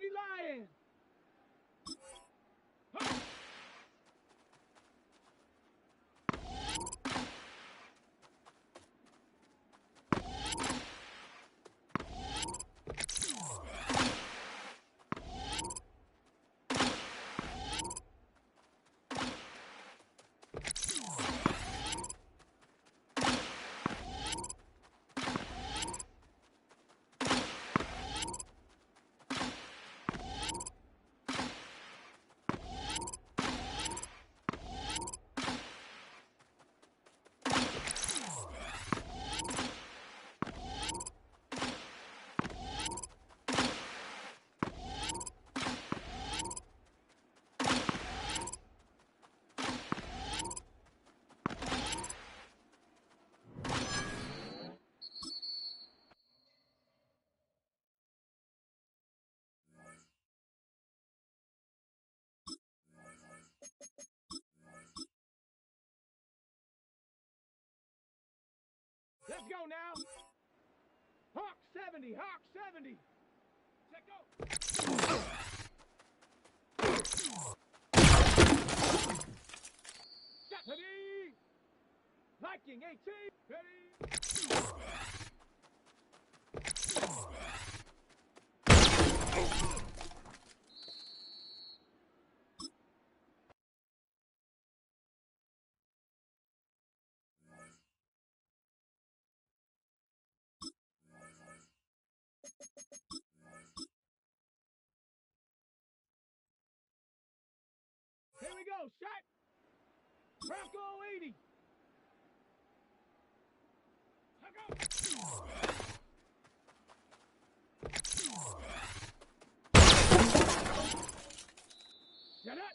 Dirty Lion! Let's go now! Hawk 70! Hawk 70! Let go! Ready! Viking 18! Ready! Here we go, shot! Bronco 80! Let go! Shut up!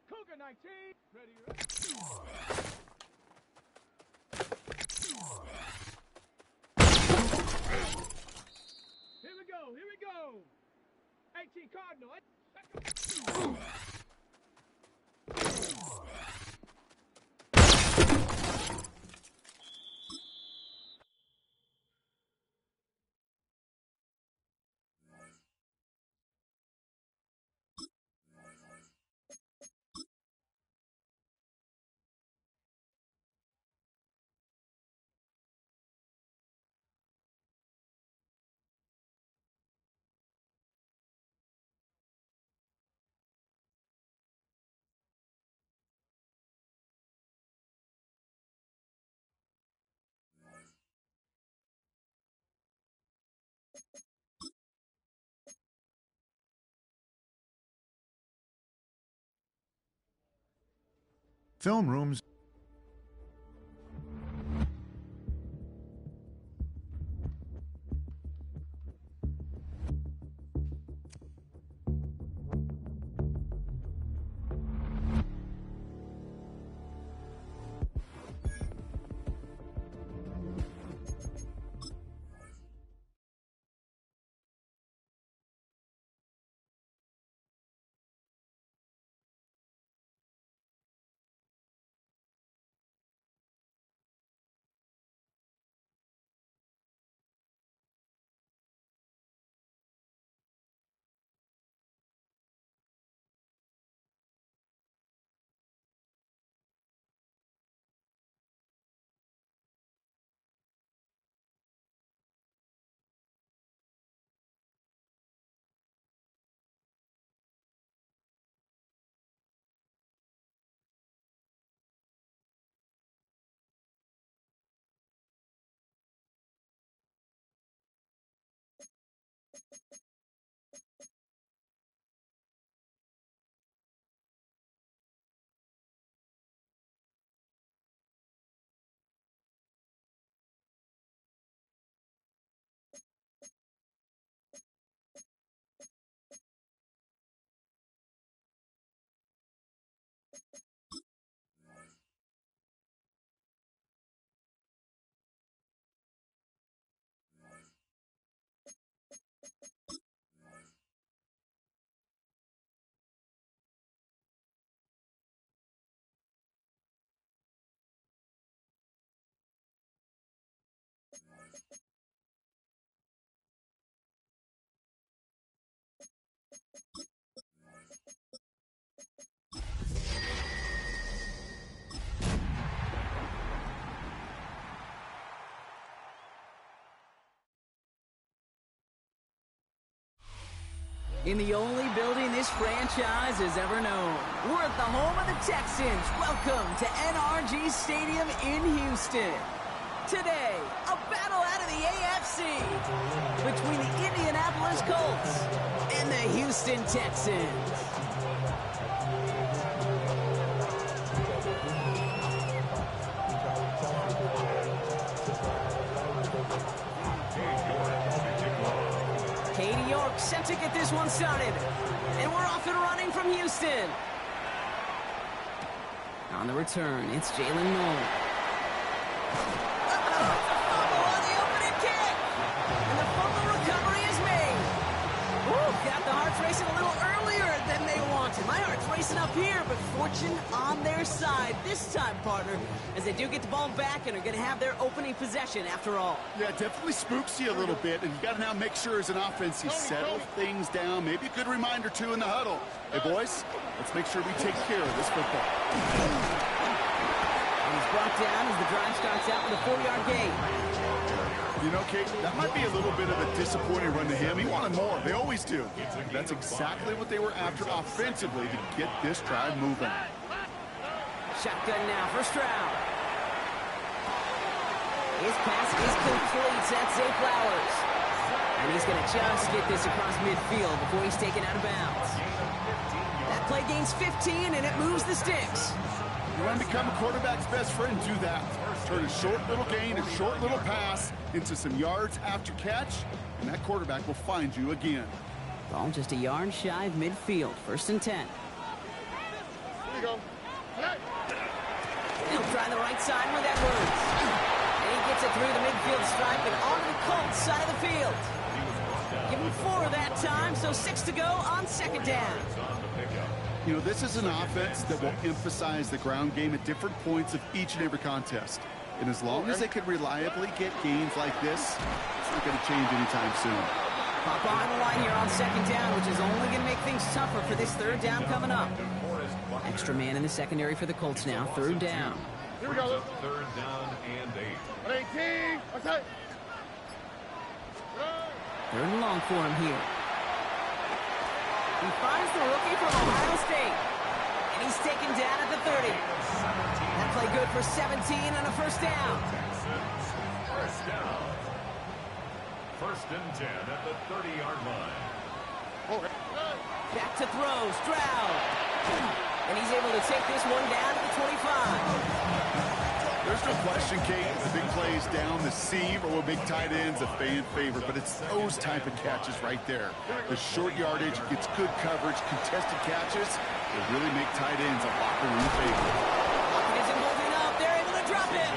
Cougar 19! Ready, ready! Here we go, here we go! 18 Cardinal! Let go! Film rooms In the only building this franchise has ever known. We're at the home of the Texans. Welcome to NRG Stadium in Houston. Today, a battle out of the AFC between the Indianapolis Colts and the Houston Texans. Set to get this one started. And we're off and running from Houston. On the return, it's Jalen Noel. Fumble on the opening kick. And the fumble recovery is made. Ooh, got the hearts racing a little earlier than they wanted. My heart's racing up here, but fortune on their side this time, partner, as they do get the ball back and are going to have their opening possession after all. Yeah, definitely spooks you a little bit, and you got to now make sure as an offense you settle things down. Maybe a good reminder, too, in the huddle. Hey, boys, let's make sure we take care of this football. And he's brought down as the drive starts out with a 4-yard gain. You know, Kate, that might be a little bit of a disappointing run to him. He wanted more. They always do. That's exactly what they were after offensively to get this drive moving. Shotgun now, first round. His pass is complete. That's Zay Flowers. And he's going to just get this across midfield before he's taken out of bounds. That play gains 15, and it moves the sticks. You want to become a quarterback's best friend, do that. Turn a short little gain, a short little pass into some yards after catch, and that quarterback will find you again. Ball just a yard shy of midfield. 1st and 10. Here you go. He'll try the right side with Edwards. And he gets it through the midfield stripe and onto the Colts side of the field. Give him 4 that time, so 6 to go on 2nd down. You know, this is an offense that will emphasize the ground game at different points of each and every contest. And as long as they can reliably get gains like this, it's not going to change anytime soon. Pop on the line here on 2nd down, which is only going to make things tougher for this 3rd down coming up. Extra man in the secondary for the Colts now. 3rd down. Here we go. 3rd down and 8. 18. Okay. 3rd and long for him here. He finds the rookie from Ohio State. And he's taken down at the 30. That play good for 17 and a 1st down. First down. 1st and 10 at the 30-yard line. Back to throw. Stroud. And he's able to take this one down to the 25. There's no question, Kate, the big plays down the seam or big tight ends a fan favorite, but it's those type of catches right there. The short yardage gets good coverage, contested catches, they really make tight ends a locker room favorite. Lockett isn't holding up. They're able to drop him.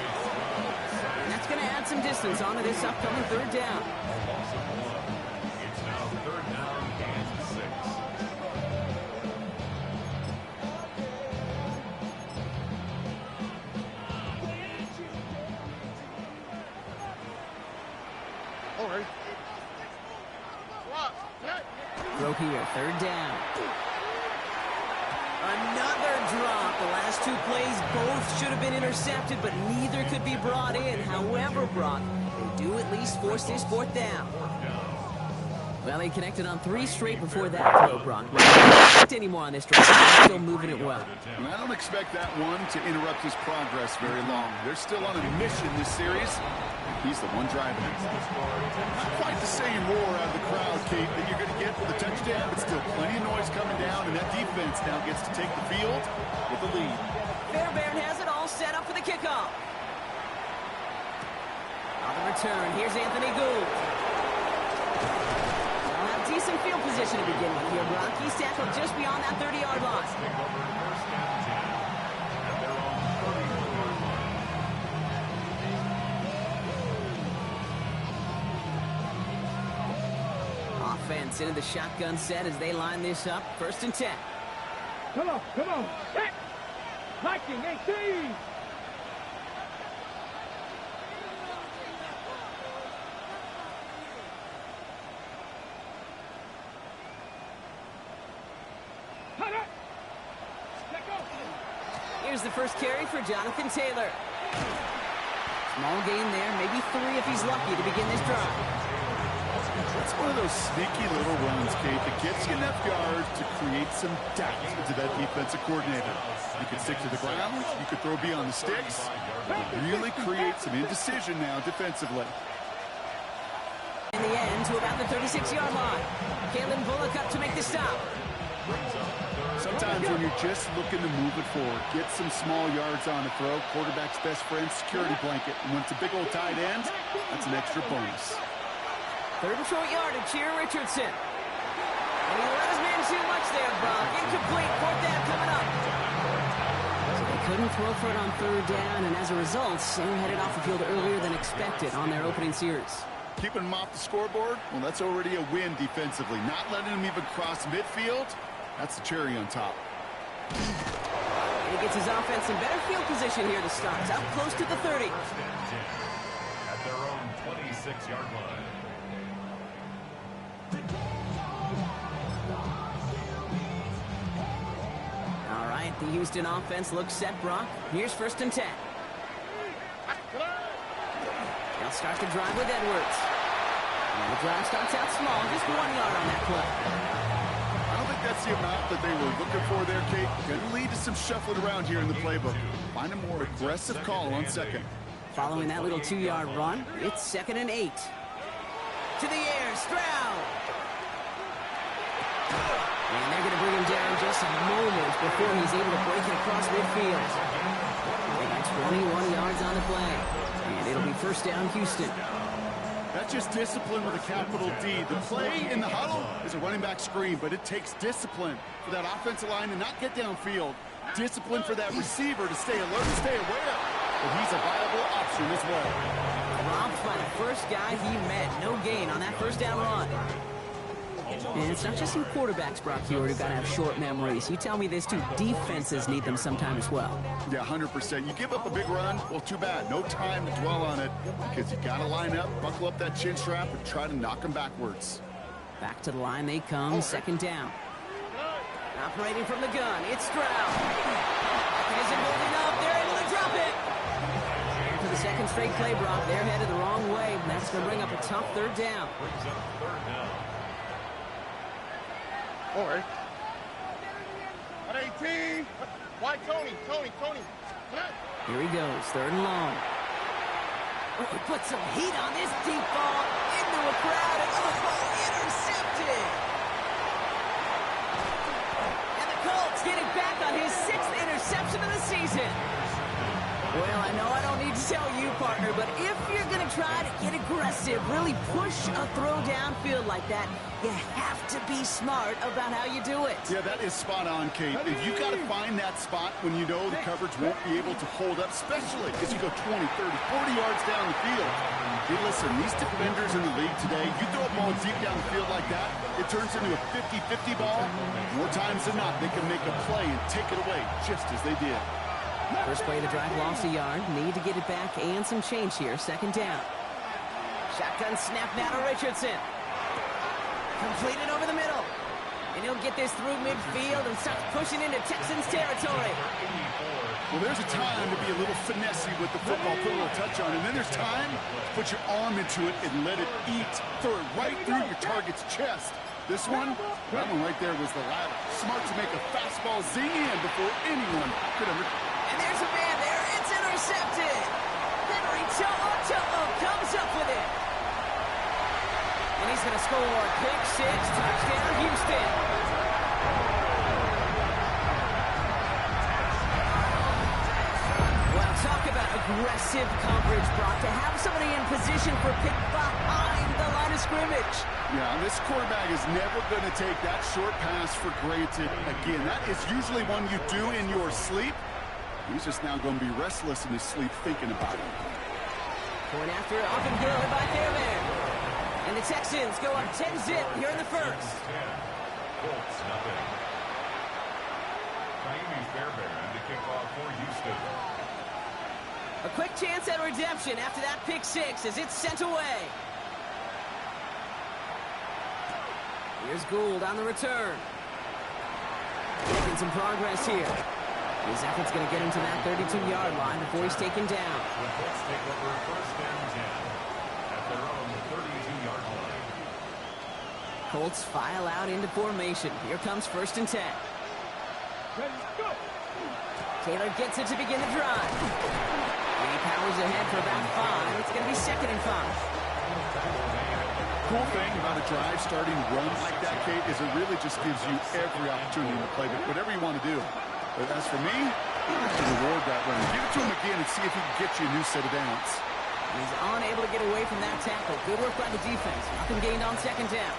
And that's going to add some distance onto this upcoming 3rd down. It's now 3rd down and 6. Throw here, 3rd down. Another drop. The last 2 plays both should have been intercepted, but neither could be brought in. However, Brock, they do at least force this 4th down. Well, they connected on 3 straight before that throw, Brock. Not anymore on this drive. They're still moving it well. And I don't expect that one to interrupt his progress very long. They're still on a mission this series. He's the one driving it. Not quite the same roar out of the crowd, Kate, that you're going to get for the touchdown, but still plenty of noise coming down, and that defense now gets to take the field with the lead. Fairbairn has it all set up for the kickoff. On the return, here's Anthony Gould. They'll have decent field position to begin with here, Brock. He's tackled just beyond that 30-yard line. Offense into the shotgun set as they line this up. 1st and 10. Come on. Back. Viking 18. Here's the first carry for Jonathan Taylor. Small gain there, maybe 3 if he's lucky to begin this drive. It's one of those sneaky little runs, Kate, that gets you enough yards to create some doubt into that defensive coordinator. You could stick to the ground, you could throw beyond the sticks, and really create some indecision now defensively. In the end, to about the 36-yard line. Kalen Bullock up to make the stop. Sometimes when you're just looking to move it forward, get some small yards on the throw, quarterback's best friend, security blanket. And when it's a big old tight end, that's an extra bonus. Third and short yardage here, Richardson. And he let his man too much there, Brock. Incomplete, fourth down coming up. So they couldn't throw for it on third down, and as a result, they were headed off the field earlier than expected on their opening series. Keeping him off the scoreboard, well, that's already a win defensively. Not letting him even cross midfield, that's the cherry on top. And he gets his offense in better field position here to start. Up close to the 30. At their own 26-yard line. All right, the Houston offense looks set, Brock. Here's 1st and 10. They'll start the drive with Edwards. And the drive starts out small, just 1 yard on that play. I don't think that's the amount that they were looking for there, Kate. Going to lead to some shuffling around here in the playbook. Find a more aggressive call on second. Following that little 2-yard run, it's 2nd and 8. To the air, Stroud. And they're going to bring him down just a moment before he's able to break it across midfield. They got 21 yards on the play. And it'll be 1st down, Houston. That's just discipline with a capital D. The play in the huddle is a running back screen, but it takes discipline for that offensive line to not get downfield. Discipline for that receiver to stay alert and stay aware. But he's a viable option as well. Robbed by the first guy he met. No gain on that 1st down run. And it's not just some quarterbacks, Brock, here who've got to have short memories. You tell me this too. Defenses need them sometime as well. Yeah, 100%. You give up a big run, well, too bad. No time to dwell on it because you got to line up, buckle up that chin strap, and try to knock them backwards. Back to the line they come, 2nd down. Operating from the gun, it's Stroud. He isn't moving up, they're able to drop it. For the 2nd straight play, Brock, they're headed the wrong way. That's going to bring up a tough 3rd down. Brings up 3rd down. Or 18. Why Tony? Here he goes, 3rd and long. Oh, he put some heat on this deep ball into a crowd, and ball intercepted. And the Colts get it back on his 6th interception of the season. Well, I know I don't need to tell you, partner, but if you're going to try to get aggressive, really push a throw downfield like that, you have to be smart about how you do it. Yeah, that is spot on, Kate. If you got to find that spot when you know the coverage won't be able to hold up, especially as you go 20, 30, 40 yards down the field. Hey, listen, these defenders in the league today, you throw a ball deep down the field like that, it turns into a 50-50 ball. More times than not, they can make a play and take it away just as they did. First play of the drive, lost a yard. Need to get it back and some change here. 2nd down. Shotgun snap now to Richardson. Completed over the middle. And he'll get this through midfield and starts pushing into Texans territory. Well, there's a time to be a little finessey with the football, put a little touch on it. And then there's time to put your arm into it and let it eat. Throw it right through your target's chest. This one, that one right there was the latter. Smart to make a fastball zing in before anyone could ever. And there's a man there. It's intercepted. Henry To'o comes up with it. And he's going to score. Pick 6, touchdown, Houston. Well, talk about aggressive coverage, Brock. To have somebody in position for pick behind the line of scrimmage. Yeah, this quarterback is never going to take that short pass for granted again. That is usually one you do in your sleep. He's just now going to be restless in his sleep thinking about it. Point after it, up and good by Fairbairn. And the Texans go up 10-zip here in the 1st. Colts, nothing. Fairbairn to kick off for Houston. A quick chance at redemption after that pick 6 as it's sent away. Here's Gould on the return. Making some progress here. His effort's going to get him to that 32-yard line before he's taken down. The Colts take over 1st and 10 at their own 32-yard line. Colts file out into formation. Here comes 1st and 10. Ready, go! Taylor gets it to begin the drive. He powers ahead for about 5. It's going to be 2nd and 5. Cool thing about a drive starting run like that, Kate, is it really just gives you every opportunity to play whatever you want to do. But as for me, I like to reward that run. Give it to him again and see if he can get you a new set of downs. He's unable to get away from that tackle. Good work by the defense. Nothing gained on 2nd down.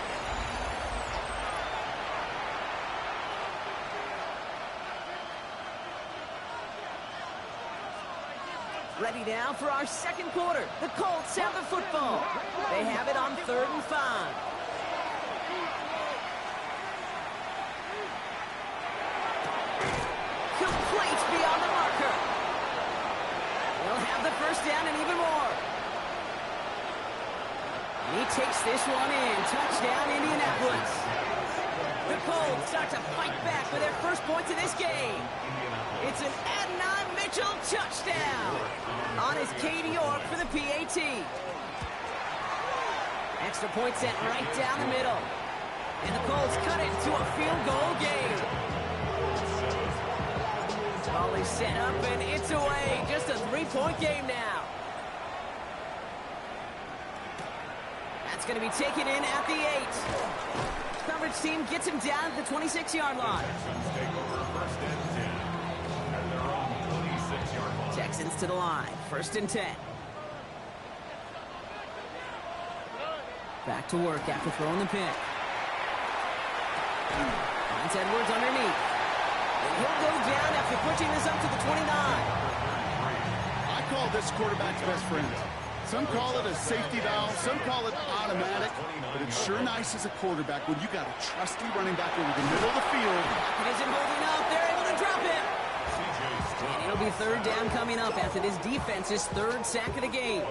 Ready now for our 2nd quarter. The Colts have the football. They have it on 3rd and 5. Complete beyond the marker. They'll have the 1st down and even more. And he takes this one in. Touchdown, Indianapolis. The Colts start to fight back with their 1st points of this game. It's an Adonai Mitchell touchdown on his Katie York for the PAT. Extra point set right down the middle. And the Colts cut it to a field goal game. Ball is set up and it's away. Just a 3-point game now. That's going to be taken in at the 8. Coverage team gets him down at the 26-yard line. Texans to the line. 1st and 10. Back to work after throwing the pick. Finds Edwards underneath. And he'll go down after pushing this up to the 29. I call this quarterback's best friend. Some call it a safety valve, some call it automatic, but it's sure nice as a quarterback when you got a trusty running back over the middle of the field. It isn't holding up. They're able to drop it. And it'll be 3rd down coming up after this defense's 3rd sack of the game.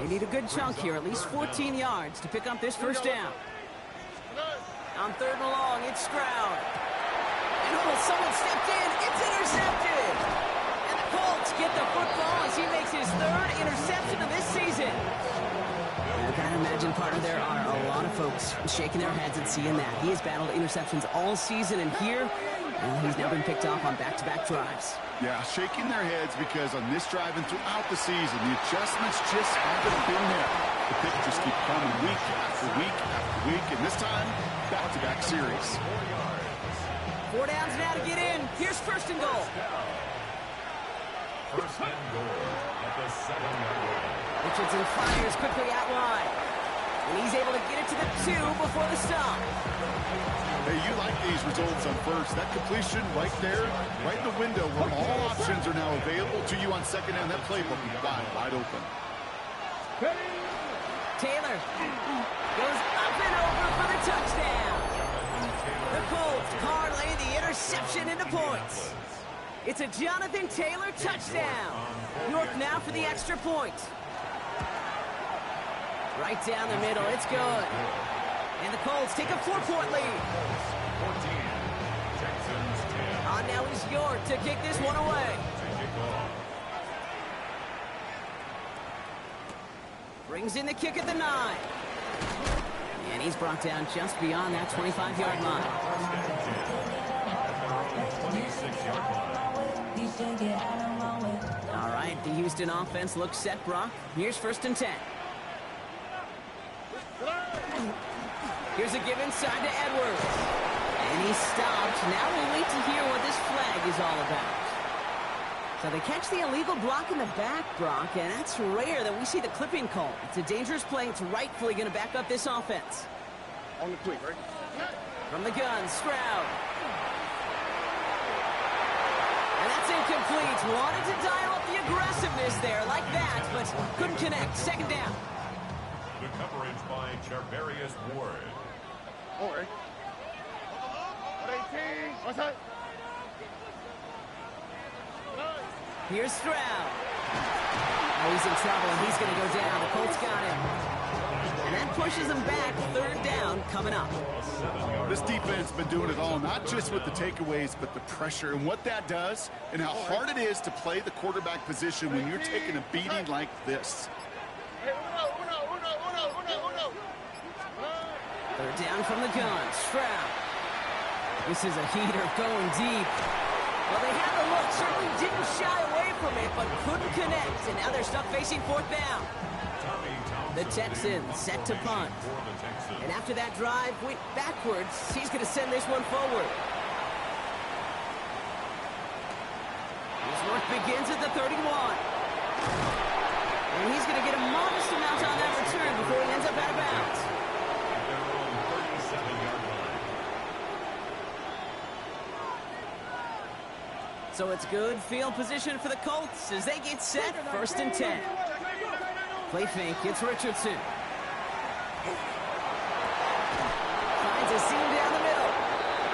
They need a good chunk here, at least 14 yards to pick up this 1st down. On 3rd and long, it's Stroud. And someone stepped in. It's intercepted. And the Colts get the football as he makes his 3rd interception of this season. I gotta imagine, partner, there are a lot of folks shaking their heads and seeing that. He has battled interceptions all season, and here, he's now been picked off on back-to-back drives. Yeah, shaking their heads because on this drive and throughout the season, the adjustments just haven't been there. The picks just keep coming week after week after week, and this time, back-to-back series. 4 downs now to get in. Here's 1st and goal. 1st and goal at the 7-yard line. Richardson fires quickly out wide. And he's able to get it to the 2 before the stop. Hey, you like these results on 1st. That completion right there, right in the window where all options are now available to you on 2nd down. That playbook is wide open. Taylor goes up and over for the touchdown. The Colts parlay the interception into points. It's a Jonathan Taylor touchdown. York now for the extra point. Right down the middle, it's good. And the Colts take a 4-point lead. 14, Texans 10. On now is York to kick this one away. Brings in the kick at the 9. And he's brought down just beyond that 25-yard line. 26-yard line. All right, the Houston offense looks set, Brock. Here's 1st and 10. Here's a give inside to Edwards. And he stopped. Now we wait to hear what this flag is all about. So they catch the illegal block in the back, Brock, and that's rare that we see the clipping call. It's a dangerous play. It's rightfully going to back up this offense. On the quick, right? From the gun, Stroud. And that's incomplete. Wanted to dial up the aggressiveness there like that, but couldn't connect. 2nd down. The coverage by Charvarius Ward. All right. 18. What's that? Here's Stroud. Oh, he's in trouble, and he's going to go down. The Colts got him. And that pushes him back. 3rd down coming up. This defense has been doing it all, not just with the takeaways, but the pressure and what that does and how hard it is to play the quarterback position when you're taking a beating like this. Third down from the gun. Stroud. This is a heater going deep. Well, they had the look. Certainly didn't shy away from it, but couldn't connect. And now they're stuck facing fourth down. The Texans set to punt. And after that drive went backwards, he's going to send this one forward. His work begins at the 31. And he's going to get a modest amount on that return before he ends up out of bounds. So it's good field position for the Colts as they get set, 1st and 10. Play fake, it's Richardson. Finds a seam down the middle.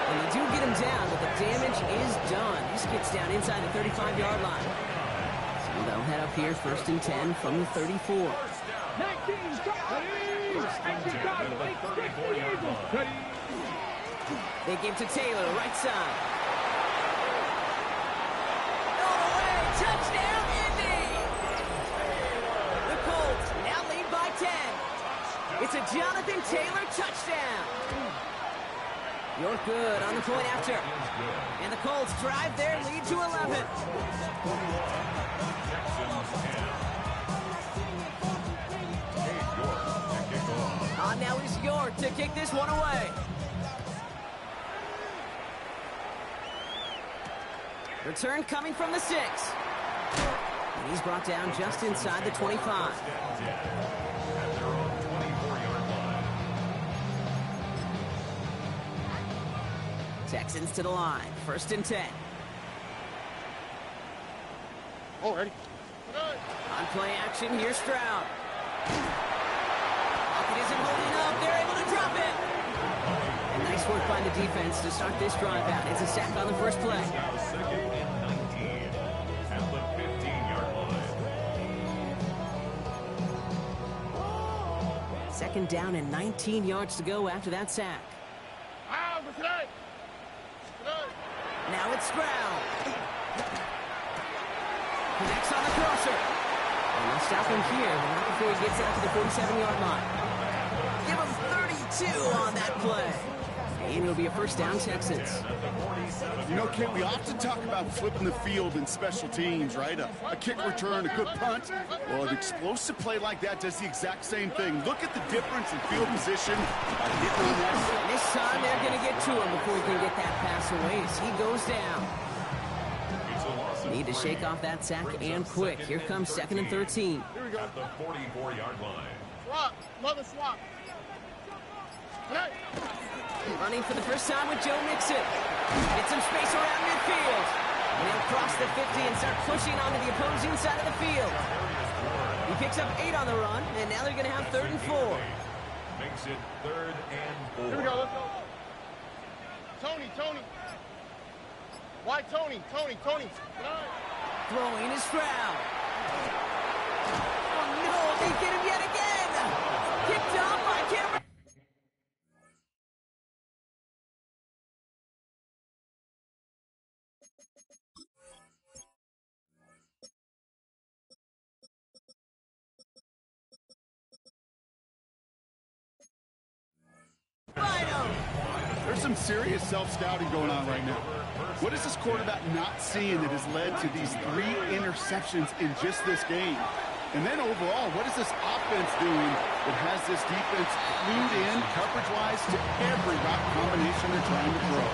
And they do get him down, but the damage is done. This gets down inside the 35-yard line. So they'll head up here, 1st and 10 from the 34. 19, They give to Taylor, right side. Touchdown, Indy! The Colts now lead by 10. It's a Jonathan Taylor touchdown. You're good on the point after. And the Colts drive their lead to 11. Now is York to kick this one away. Return coming from the 6. And he's brought down just inside the 25. Texans to the line. 1st and 10. Already. On play action, here's Stroud. Pocket isn't holding up. They're able to drop it. And nice work by the defense to start this drive out. It's a sack on the first play. Second down and 19 yards to go after that sack. Now it's Stroud. Connects on the crosser. And they'll stop him here, but not before he gets out to the 47-yard line. Give him 32 on that play. And it'll be a first down, Texans. You know, Kate, we often talk about flipping the field in special teams, right? A kick return, a good punt. Well, an explosive play like that does the exact same thing. Look at the difference in field position by hitting on that. This time they're going to get to him before he can get that pass away as he goes down. Need to shake off that sack and quick. Here comes 2nd and 13. Here we go. At the 44-yard line. Swap. Mother swap. Hey. Running for the first time with Joe Mixon. Get some space around midfield. And he'll cross the 50 and start pushing onto the opposing side of the field. He picks up 8 on the run, and now they're going to have 3rd and 4. Makes it 3rd and 4. Here we go. Let's go. Tony. Why Tony? Throwing is Stroud. Oh, no, they get him yet again. Kicked off by Cameron. There's some serious self-scouting going on right now. What is this quarterback not seeing that has led to these 3 interceptions in just this game? And then overall, what is this offense doing that has this defense glued in coverage-wise to every route combination they're trying to throw?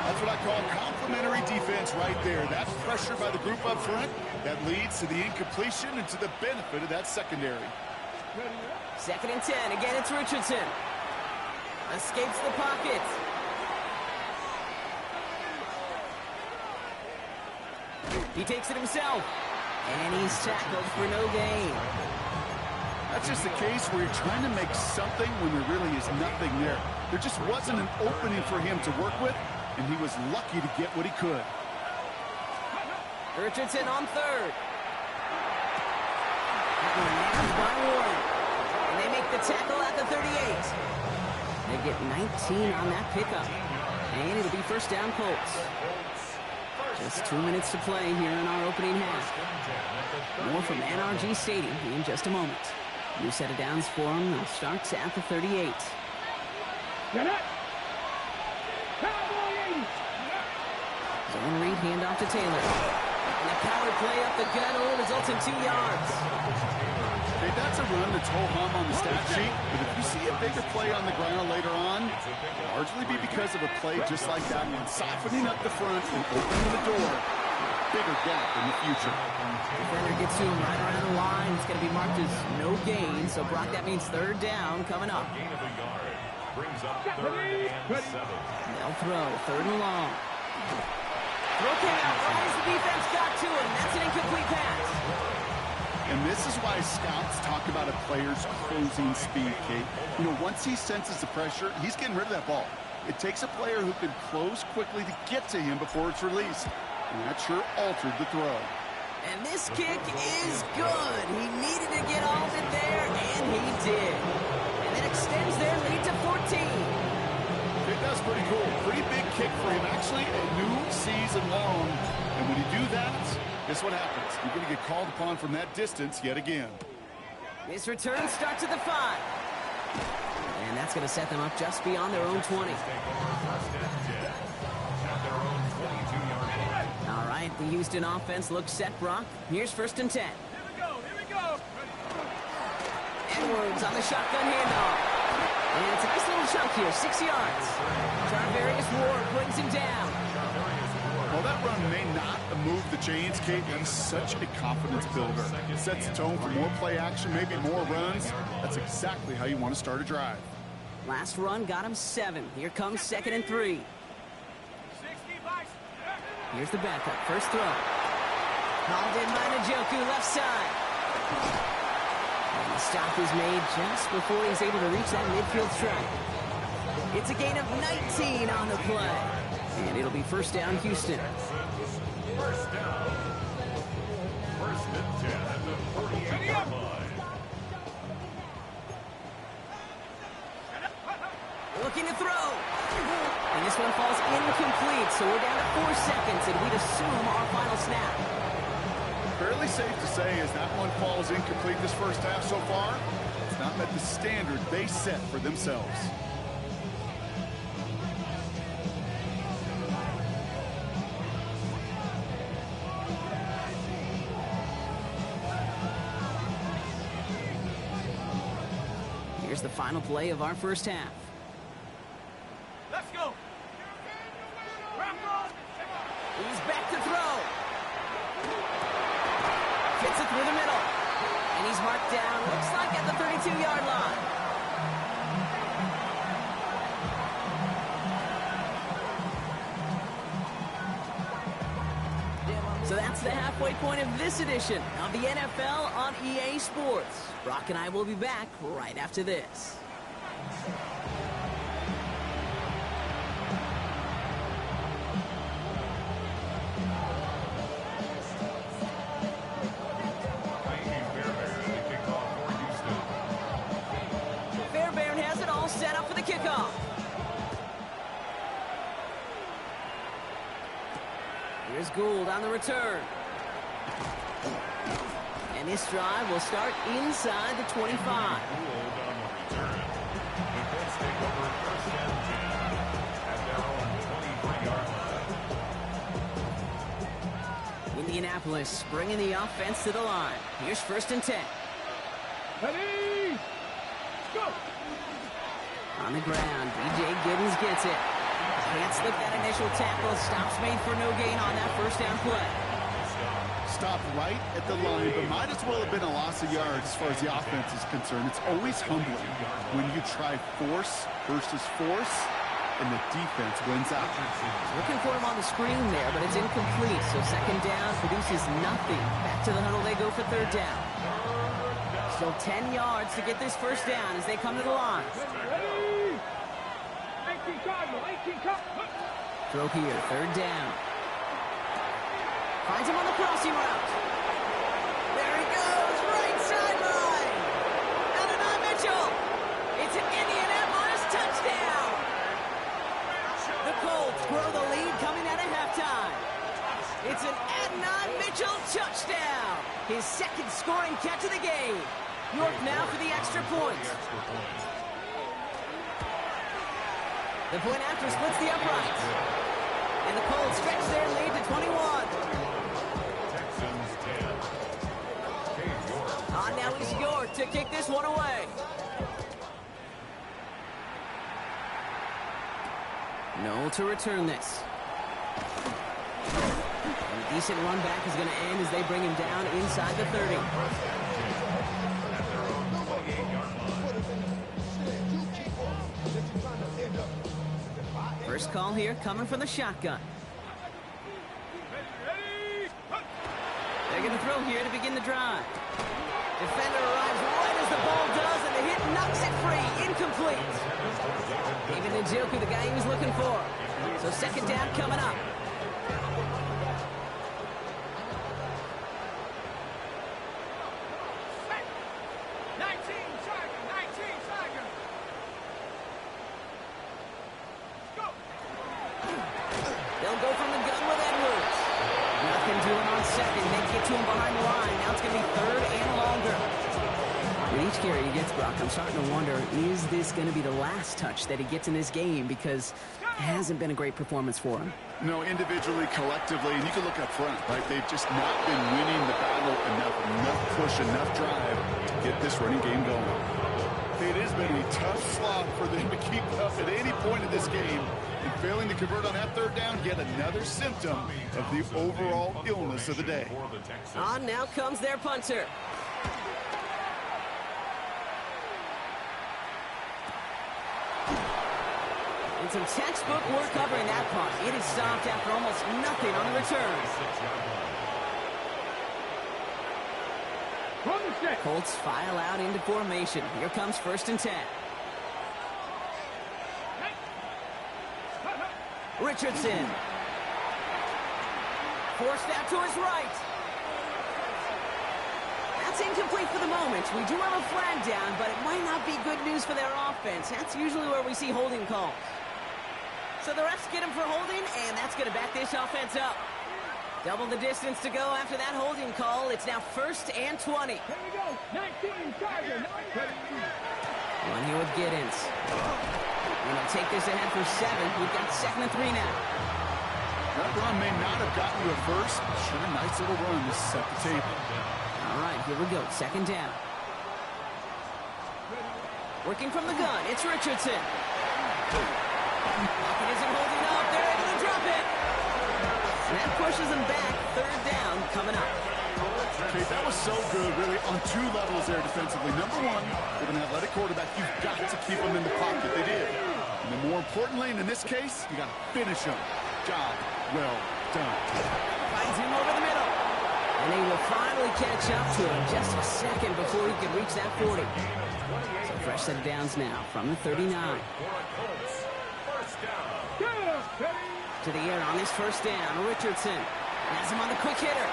That's what I call complementary defense right there. That pressure by the group up front that leads to the incompletion and to the benefit of that secondary. 2nd and 10. Again, it's Richardson. Escapes the pocket. He takes it himself. And he's tackled for no gain. That's just the case where you're trying to make something when there really is nothing there. There just wasn't an opening for him to work with, and he was lucky to get what he could. Richardson on 3rd. By 1. And they make the tackle at the 38. They get 19 on that pickup. And it'll be first down, Colts. Just 2 minutes to play here in our opening half. More from NRG Stadium in just a moment. New set of downs for them. They'll start at the 38. Get it. Cowboy 80. Zone read handoff to Taylor. And a power play up the gut results in 2 yards. Hey, that's a run that's ho-hum on the stat sheet, but if you see a bigger play on the ground later on, it'll largely be because of a play just like that one, softening up the front and opening the door. Bigger gap in the future. Defender gets to him right around the line. It's going to be marked as no gain, so Brock, that means third down coming up. Gain of a yard brings up 3rd and 7. They'll throw, 3rd and long. Throw came out right as the defense got to him. That's an incomplete pass. And this is why scouts talk about a player's closing speed, Kate. You know, once he senses the pressure, he's getting rid of that ball. It takes a player who can close quickly to get to him before it's released. And that sure altered the throw. And this kick is good. He needed to get all of it there, and he did. And that extends their lead to 14. That's pretty cool. Pretty big kick for him. Actually, a new season long. And when you do that, guess what happens? You're going to get called upon from that distance yet again. This return starts at the 5. And that's going to set them up just beyond their own 20. All right, the Houston offense looks set, Brock. Here's 1st and 10. Here we go. Here we go. Edwards on the shotgun handoff. And it's a nice little chunk here, 6 yards. Charvarius Ward brings him down. Well, that run may not move the chains, Kate. He's such a confidence builder. Sets the tone for more play action, maybe more runs. That's exactly how you want to start a drive. Last run got him 7. Here comes 2nd and 3. 60 bucks. Here's the backup. First throw. Called in by Njoku, left side. And the stop is made just before he's able to reach that midfield strike. It's a gain of 19 on the play. And it'll be 1st down, Houston. 1st down. 1st and 10 at the 48-yard line. Looking to throw. And this one falls incomplete, so we're down to 4 seconds, and we'd assume our final snap. Fairly safe to say as that one falls incomplete this first half so far, it's not met the standard they set for themselves. Here's the final play of our first half. Let's go. He's back to throw. Fits it through the middle. And he's marked down, looks like at the 32-yard line. So that's the halfway point of this edition of the NFL on EA Sports. Brock and I will be back right after this. Fairbairn has it all set up for the kickoff. Here's Gould on the return. And this drive will start inside the 25. Indianapolis bringing the offense to the line. Here's 1st and 10. Ready? Go. On the ground, B.J. Giddens gets it. Can't slip that initial tackle. Stops made for no gain on that 1st down play. Stopped right at the line, but might as well have been a loss of yards as far as the offense is concerned. It's always humbling when you try force versus force, and the defense wins out. Looking for him on the screen there, but it's incomplete. So 2nd down produces nothing. Back to the huddle they go for 3rd down. Still 10 yards to get this 1st down as they come to the line. Ready? 18 Cardinal, 18 Cardinal. Throw here, 3rd down. Finds him on the crossing route. There he goes, right sideline. Adonai Mitchell. It's an Indianapolis touchdown. The Colts grow the lead coming out of halftime. It's an Adonai Mitchell touchdown. His 2nd scoring catch of the game. York now for the extra points. The point after splits the uprights. And the Colts stretch their lead to 21. Texans 10. Cade York. On now is York to kick this one away. No to return this. And a decent run back is going to end as they bring him down inside the 30. At their own 28-yard line. First call here coming from the shotgun. They're going to throw here to begin the drive. Defender arrives right as the ball does, and the hit knocks it free. Incomplete. Even Njoku, the guy he was looking for. So second down coming up. They'll go from the gun with Edwards. Nothing doing on second. They get to him behind the line. Now it's going to be third and longer. With each carry he gets, Brock, I'm starting to wonder, is this going to be the last touch that he gets in this game? Because it hasn't been a great performance for him. No, individually, collectively, and you can look up front, right? They've just not been winning the battle enough push, enough drive to get this running game going. It has been a tough slog for them to keep up at any point in this game. And failing to convert on that third down, yet another symptom of the overall illness of the day. On now comes their punter. And some textbook work covering that punt. It is stopped after almost nothing on the return. Colts file out into formation. Here comes 1st and 10. Richardson. Forced out to his right. That's incomplete for the moment. We do have a flag down, but it might not be good news for their offense. That's usually where we see holding calls. So the refs get him for holding, and that's going to back this offense up. Double the distance to go after that holding call. It's now 1st and 20. Here we go. 19, Charger. One here with Giddens. And they'll take this ahead for 7. We've got 2nd and 3 now. That run may not have gotten you a first, but sure, a nice little run to set the table. All right, here we go. 2nd down. Working from the gun, it's Richardson. Pocket isn't holding up. They're able to drop it. And that pushes them back. 3rd down coming up. Okay, that was so good, really, on 2 levels there defensively. Number one, with an athletic quarterback, you've got to keep them in the pocket. They did. And then more importantly, in this case, you got to finish them. Job well done. Finds him over the middle. And he will finally catch up to him just a second before he can reach that 40. So fresh set of downs now from the 39. To the air on this 1st down. Richardson has him on the quick hitter.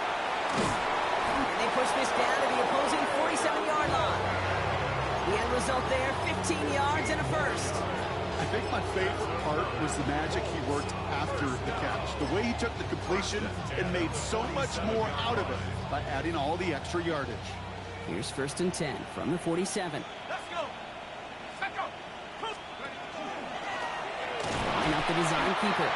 And they push this down to the opposing 47-yard line. The end result there, 15 yards and a first. I think my favorite part was the magic he worked after the catch. The way he took the completion and made so much more out of it by adding all the extra yardage. Here's 1st and 10 from the 47. Let's go. Let's go. Line up the design keeper.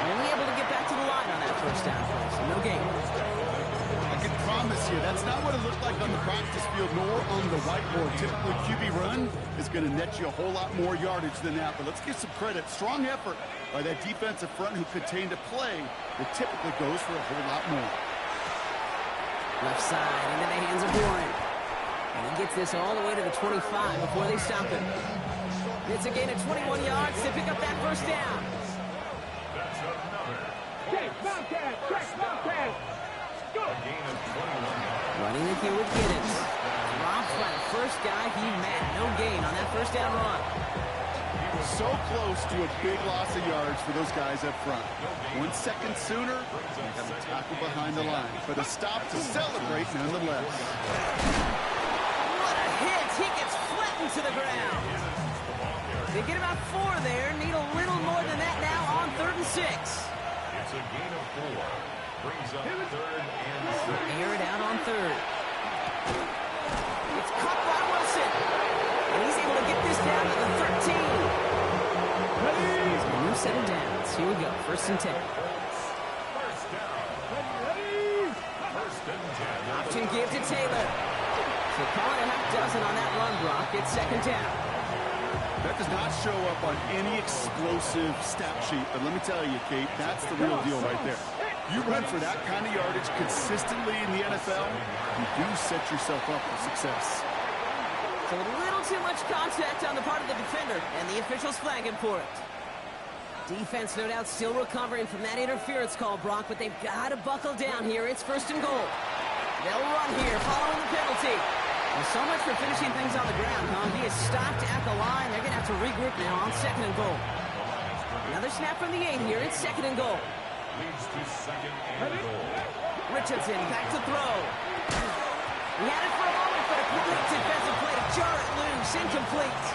Only able to get back to the line on that 1st down play, so no gain. I can promise you, that's not what it looked like on the practice field nor on the whiteboard. Typically, QB run is going to net you a whole lot more yardage than that. But let's give some credit. Strong effort by that defensive front who contained a play that typically goes for a whole lot more. Left side into the hands of Warren. And he gets this all the way to the 25 before they stop him. It's a gain of 21 yards to pick up that 1st down. Running it here with Giddens. Drops by the first guy he met. No gain on that 1st down run. So close to a big loss of yards for those guys up front. 1 second sooner, they have a tackle behind the line. But a stop to celebrate nonetheless. What a hit. He gets flattened to the ground. They get about 4 there. Need a little more than that now on 3rd and 6. It's a gain of 4. Brings up 3rd and 6. Air it out on 3rd. It's caught by Wilson. And he's able to get this down to the 13. Here we go, 1st and 10. First down. Ready? First and 10. Option give to Taylor. So call it a half dozen on that run block. It's 2nd down. That does not show up on any explosive stat sheet, but let me tell you, Kate, that's the real deal right there. You run for that kind of yardage consistently in the NFL, you do set yourself up for success. So a little too much contact on the part of the defender, and the officials flag him for it. Defense, no doubt, still recovering from that interference call, Brock, but they've got to buckle down here. It's 1st and goal. They'll run here, following the penalty. Well, so much for finishing things on the ground, huh? He is stopped at the line. They're going to have to regroup now on 2nd and goal. Another snap from the 8 here. It's 2nd and goal. Leads to 2nd and goal. Richardson back to throw. He had it for a moment, but a complete defensive play to jar it loose. Incomplete.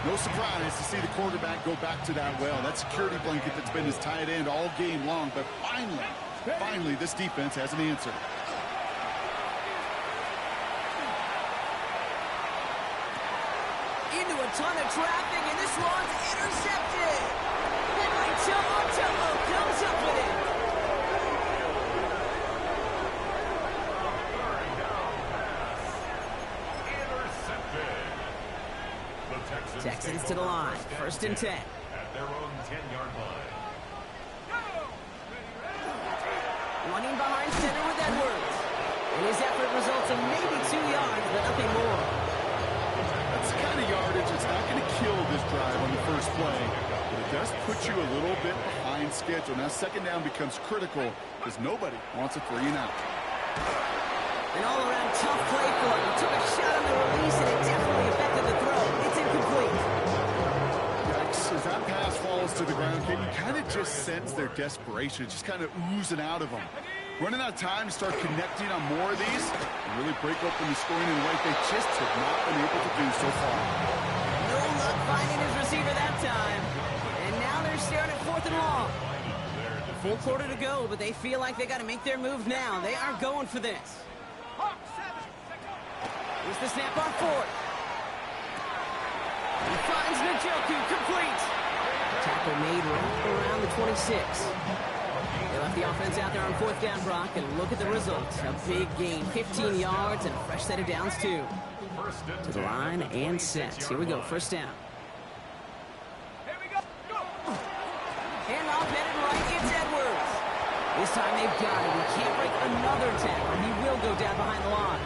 No surprise to see the quarterback go back to that well. That security blanket that's been his tight end all game long, but finally, this defense has an answer. Into a ton of traffic, and this one's intercepted. Henry Tomo comes up with it. Third down pass. Intercepted. The Texans to the line. 1st and 10. At their own 10-yard line. Running behind center with Edwards. And his effort results in maybe 2 yards, but nothing more. That's the kind of yardage that's not going to kill this drive on the first play, but it does put you a little bit behind schedule. Now 2nd down becomes critical because nobody wants a 3 and out. An all-around tough play for him. He took a shot on the release, and it definitely affected the throw. It's incomplete. As that pass falls to the ground, Kate, you kind of just sense their desperation. Just kind of oozing out of them. Running out of time to start connecting on more of these and really break open the scoring in a way they just have not been able to do so far. No luck finding his receiver that time. And now they're staring at 4th and long. Full quarter to go, but they feel like they got to make their move now. They are going for this. Here's the snap on 4th. He finds Njoku, complete. Tackle made right around the 26. They left the offense out there on 4th down, Brock, and look at the result. A big gain, 15 yards, and a fresh set of downs, too. To the line and set. Here we go, 1st down. Here we go. Go. And off headed right, it's Edwards. This time they've got it. He can't break another tackle. He will go down behind the line.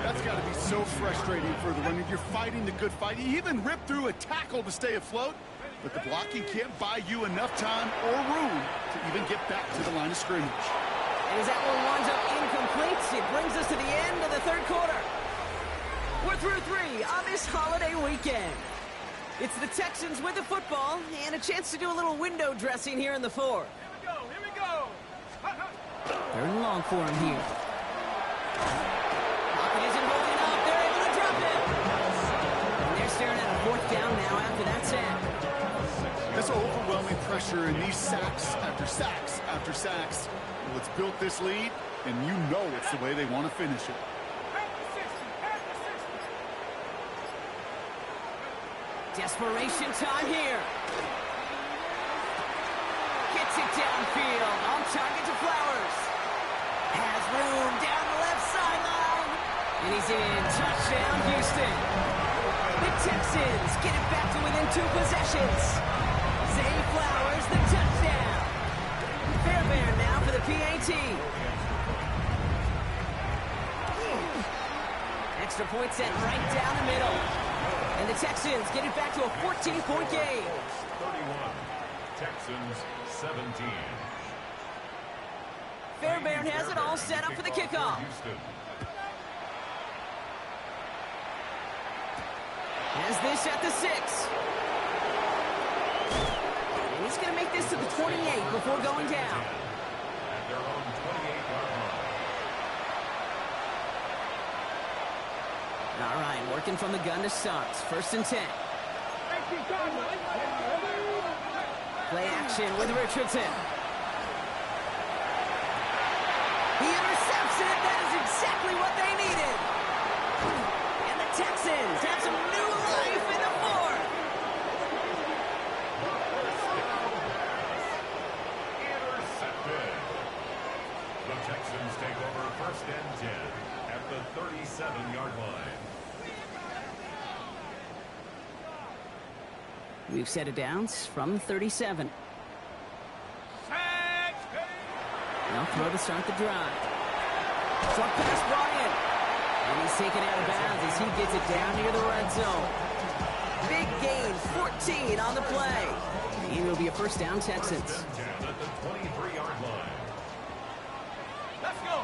That's got to be so frustrating for the runner. You're fighting the good fight. You even rip through a tackle to stay afloat, but the blocking can't buy you enough time or room to even get back to the line of scrimmage. And as that one winds up incomplete, it brings us to the end of the 3rd quarter. We're through 3 on this holiday weekend. It's the Texans with the football and a chance to do a little window dressing here in the 4th. Here we go. 3rd and long for him here. Pocket isn't holding up. They're able to drop it. And they're staring at a 4th down now after that sack. This overwhelming pressure and these sacks after sacks after sacks. Well, it's built this lead, and you know it's the way they want to finish it. Desperation time here. Gets it downfield. On target to Flowers. Has room down the left sideline. And he's in. Touchdown, Houston. The Texans get it back to within 2 possessions. Zay Flowers, the touchdown. Fairbairn now for the PAT. Extra point set right down the middle. And the Texans get it back to a 14-point game. 31. Texans 17. Fairbairn has it all set up for the kickoff. Houston. Has this at the 6. And he's going to make this to the 28 before going down. At their own 28-yard line. All right, working from the gun to start. 1st and 10. Play action with Richardson. He intercepts it. That is exactly what they needed. And the Texans have some new life in the 4th. 37-yard line. We've set it downs from the 37. They'll throw to start the drive. Short pass brought in. And he's taken out of bounds as he gets it down near the red zone. Big gain, 14 on the play. And it'll be a first down, Texans. Down at the 23-yard line. Let's go.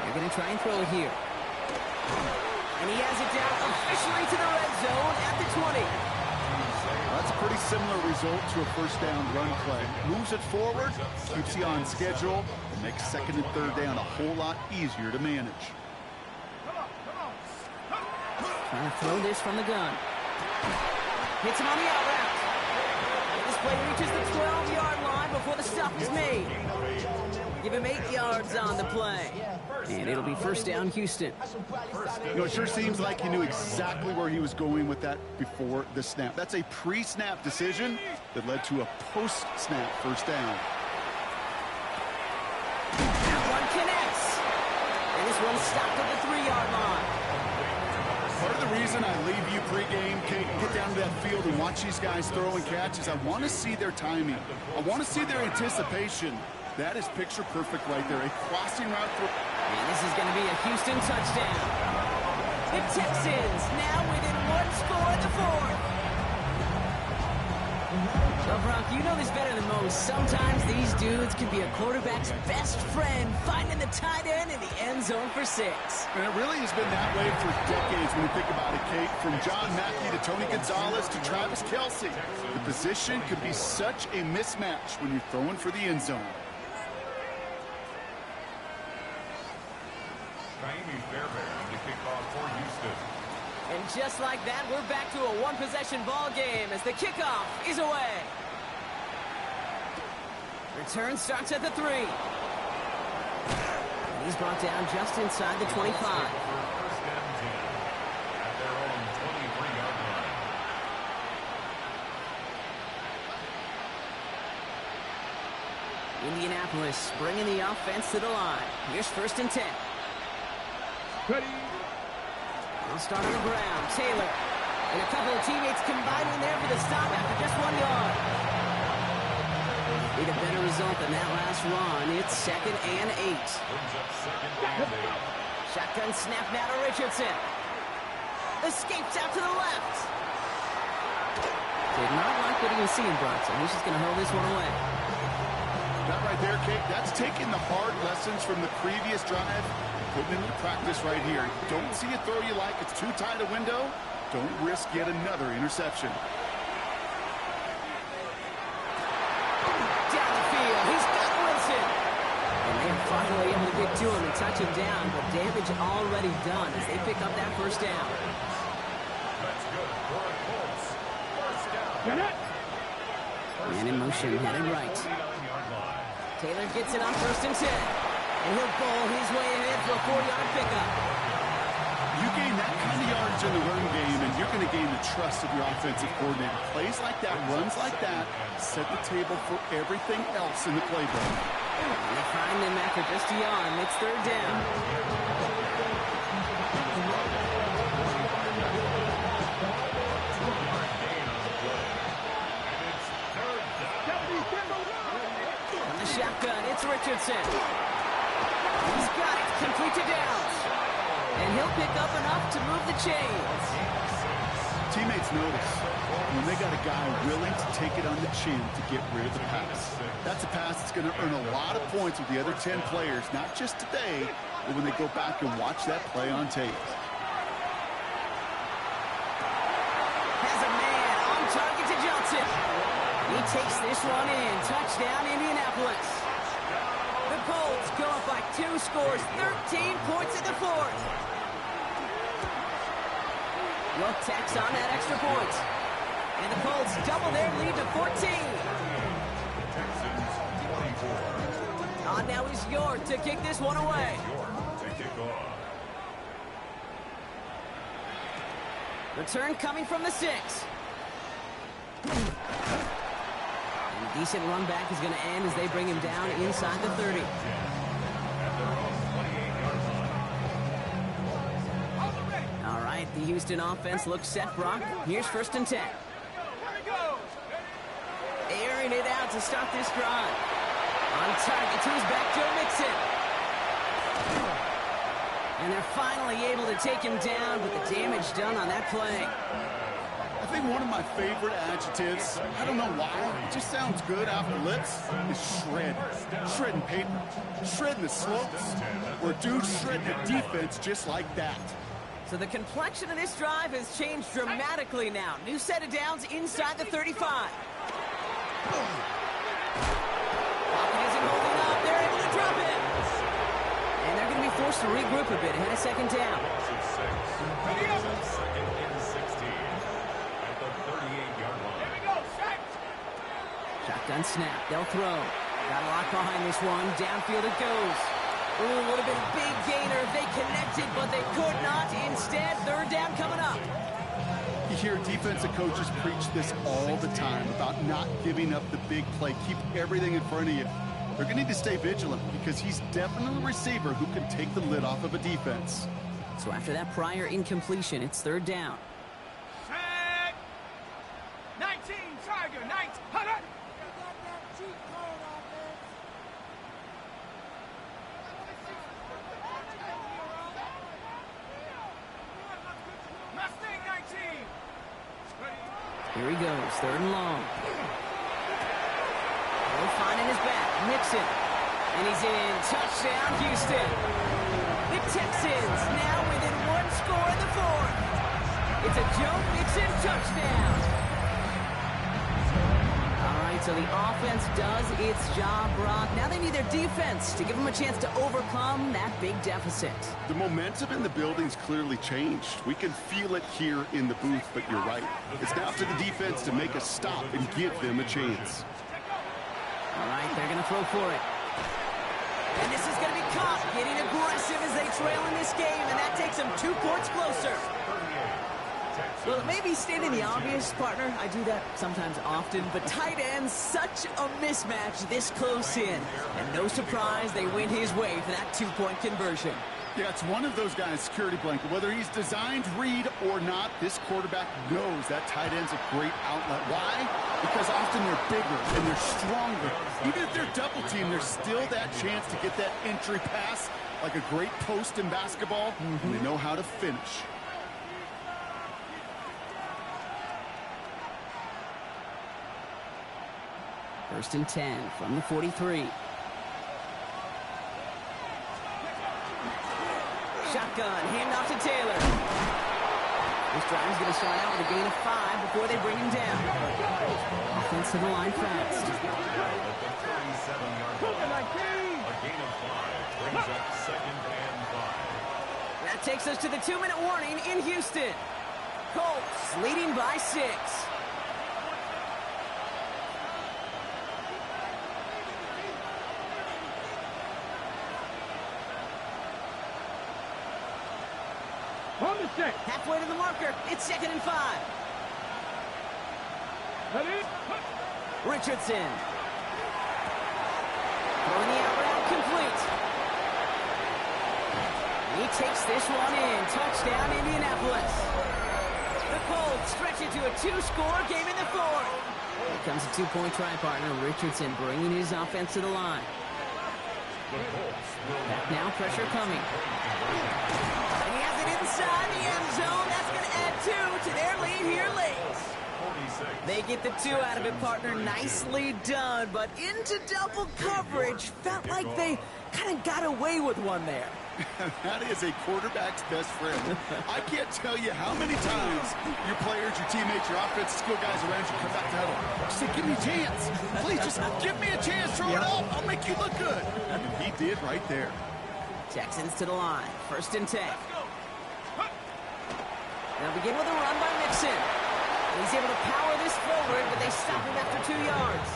They're going to try and throw it here. And he has it down officially to the red zone at the 20. That's a pretty similar result to a first down run play. Moves it forward, keeps you on schedule, and makes second and third down a whole lot easier to manage. Trying to throw this from the gun. Hits him on the out route. And this play reaches the 12-yard line before the stop is made. Give him 8 yards on the play. And it'll be first down, Houston. You know, it sure seems like he knew exactly where he was going with that before the snap. That's a pre-snap decision that led to a post-snap first down. That one connects. And this one's stopped at the 3-yard line. Part of the reason I leave you pregame, Kate, get down to that field and watch these guys throw and catch is I want to see their timing. I want to see their anticipation. That is picture perfect right there. A crossing route through. And this is going to be a Houston touchdown. The Texans now within one score at the fourth. So, Brock, you know this better than most. Sometimes these dudes can be a quarterback's best friend, finding the tight end in the end zone for 6. And it really has been that way for decades when you think about it, Kate. From John Mackey to Tony Gonzalez to Travis Kelce. The position could be such a mismatch when you're throwing for the end zone. And just like that, we're back to a one-possession ball game as the kickoff is away. Return starts at the 3. And he's brought down just inside the 25. First and 10 at their own 23-yard line. Indianapolis bringing the offense to the line. Here's first and 10. Ready. They'll start on the ground. Taylor and a couple of teammates combining there for the stop after just 1 yard. Need a better result than that last run. It's 2nd and 8. Brings up 2nd and 8. Shotgun snap now to Richardson. Escapes out to the left. Did not like what he was seeing, Bronson. He's just going to hold this one away. That right there, Kate, that's taking the hard lessons from the previous drive, putting into practice right here. Don't see a throw you like. It's too tight a window. Don't risk yet another interception. Down the field. He's got Wilson. And they're finally able to get to him and touch him down, but damage already done as they pick up that first down. That's good for the Colts. First down. Man in motion, headed right. 29-yard line. Taylor gets it on first and 10. And he'll bowl his way ahead for a 4-yard pickup. You gain that kind of yardage in the run game, and you're going to gain the trust of your offensive coordinator. Plays like that, runs like that, set the table for everything else in the playbook. And they find them after just a yard. It's third down. From the shotgun, it's Richardson. He's got it, complete to Downs. And he'll pick up enough to move the chains. Teammates notice when they got a guy willing to take it on the chin to get rid of the pass. That's a pass that's going to earn a lot of points with the other 10 players, not just today, but when they go back and watch that play on tape. Has a man on target to Johnson. He takes this one in. Touchdown, Indianapolis. The Colts go up by 2 scores, 13 points in the fourth. Will tacks on that extra point. And the Colts double their lead to 14. Texans 24. On now is York to kick this one away. York to kick off. Return coming from the 6. And a decent run back is going to end as they bring him down inside the 30. At their own 28-yard line. The Houston offense looks set, Brock. Here's 1st and 10. Here we go. Airing it out to start this drive. On target to his back, Joe Mixon. And they're finally able to take him down, but the damage done on that play. I think one of my favorite adjectives, I don't know why, it just sounds good off the lips, is shred. Shredding paper, shredding the slopes, or dude shredding the defense just like that. So the complexion of this drive has changed dramatically now. New set of downs inside the 35. Pocket isn't holding up. They're able to drop it. And they're going to be forced to regroup a bit ahead of 2nd down. Second and 16 at the 38-yard line. Here we go. Set. Shotgun snap. They'll throw. Got a lock behind this one. Downfield it goes. Ooh, would have been a big gainer if they connected, but they could not. Instead, 3rd down coming up. You hear defensive coaches preach this all the time about not giving up the big play. Keep everything in front of you. They're going to need to stay vigilant because he's definitely a receiver who can take the lid off of a defense. So after that prior incompletion, it's 3rd down. Set. 19, Tiger, 19. Hold on. Mustang 19. Here he goes, 3rd and long. They'll find in his back, Mixon. And he's in. Touchdown, Houston. The Texans now within 1 score in the 4th. It's a Joe Mixon touchdown. All right, so the offense does its job, Brock. Now they need their defense to give them a chance to overcome that big deficit. The momentum in the building's clearly changed. We can feel it here in the booth, but you're right. It's now up to the defense to make a stop and give them a chance. All right, they're going to throw for it. And this is going to be caught, getting aggressive as they trail in this game, and that takes them 2 points closer. Well, it may be stating the obvious, partner. I do that sometimes often, but tight ends, such a mismatch this close in. And no surprise, they went his way for that 2-point conversion. Yeah, it's one of those guys' security blanket. Whether he's designed read or not, this quarterback knows that tight end's a great outlet. Why? Because often they're bigger and they're stronger. Even if they're double teamed, there's still that chance to get that entry pass like a great post in basketball, and they know how to finish. First and 10 from the 43. Shotgun, handoff to Taylor. This drive is going to start out with a gain of 5 before they bring him down. Offense to the line fast. At the 37-yard line. A gain of 5 brings up 2nd and 5. That takes us to the 2-minute warning in Houston. Colts leading by 6. On the set. Halfway to the marker. It's 2nd and 5. Ready? Richardson. Throwing the out route complete. He takes this one in. Touchdown, Indianapolis. The Colts stretch it to a 2-score game in the 4th. Here comes a 2-point try partner. Richardson bringing his offense to the line. Back now, pressure coming. And he has it inside the end zone. That's going to add 2 to their lead here late. They get the 2 out of it, partner. Nicely done, but into double coverage. Felt like they kind of got away with one there. That is a quarterback's best friend. I can't tell you how many times your players, your teammates, your offensive skill guys around you come back to huddle. Just say, give me a chance. Please, just give me a chance. Throw it up. I'll make you look good. And he did right there. Texans to the line. First and 10. They'll begin with a run by Mixon. He's able to power this forward, but they stop him after 2 yards.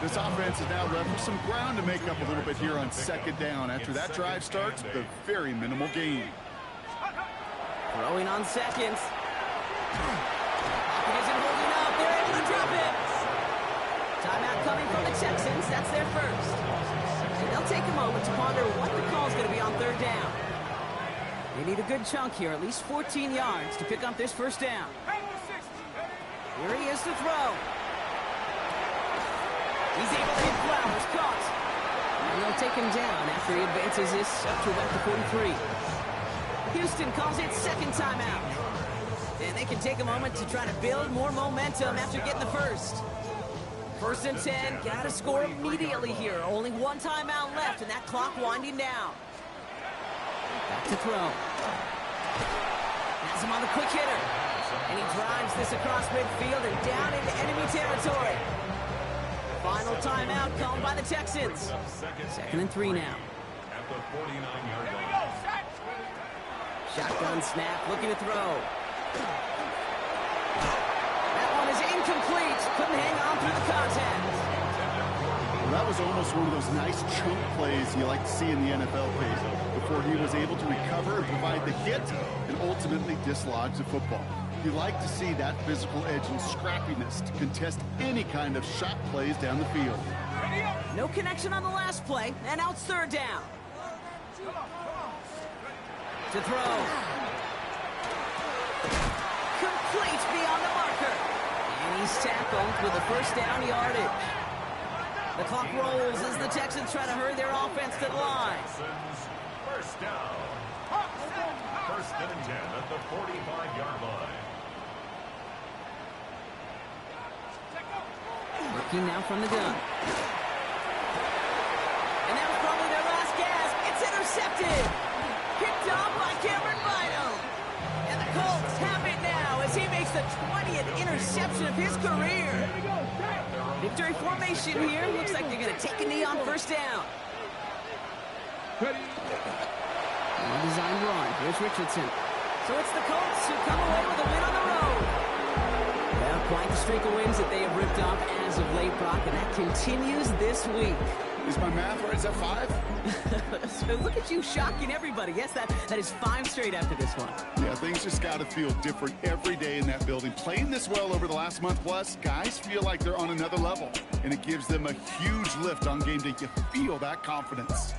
This offense is now left with some ground to make up a little bit here on 2nd down. After that drive starts with a very minimal gain. Throwing on seconds. Pocket isn't holding up. They're able to drop it. Timeout coming from the Texans. That's their first. And they'll take a moment to ponder what the call is going to be on 3rd down. They need a good chunk here, at leleast 14 yards to pick up this first down. Here he is to throw. He's able to hit Flowers, caught. And they'll take him down after he advances this up to about the 43. Houston calls it second timeout. And they can take a moment to try to build more momentum after getting the first. First and 10, gotta score immediately here. Only one timeout left, and that clock winding down. Back to throw. Has him on the quick hitter. And he drives this across midfield and down into enemy territory. Final timeout called by the Texans. Second and 3 now. At the 49-yard line. Shotgun snap, looking to throw. That one is incomplete. Couldn't hang on through the contact. Well, that was almost one of those nice chunk plays you like to see in the NFL phase, before he was able to recover and provide the hit and ultimately dislodge the football. You like to see that physical edge and scrappiness to contest any kind of shot plays down the field. No connection on the last play, and now it's third down. To throw. Complete beyond the marker. And he's tackled with a first down yardage. The clock rolls as the Texans try to hurry their offense to the line. First down. First and 10 at the 45-yard line. Working now from the gun. And that was probably their last gasp. It's intercepted. Picked off by Cameron Bynum. And the Colts have it now as he makes the 20th interception of his career. Victory formation here. Looks like they're going to take a knee on first down. Well-designed run. Here's Richardson. So it's the Colts who come away with a win on the road. Well, quite the streak of wins that they have ripped off as of late, Brock, and that continues this week. Is my math right? Is that 5? So look at you shocking everybody. Yes, that is 5 straight after this one. Yeah, things just got to feel different every day in that building. Playing this well over the last month plus, guys feel like they're on another level, and it gives them a huge lift on game day. You feel that confidence.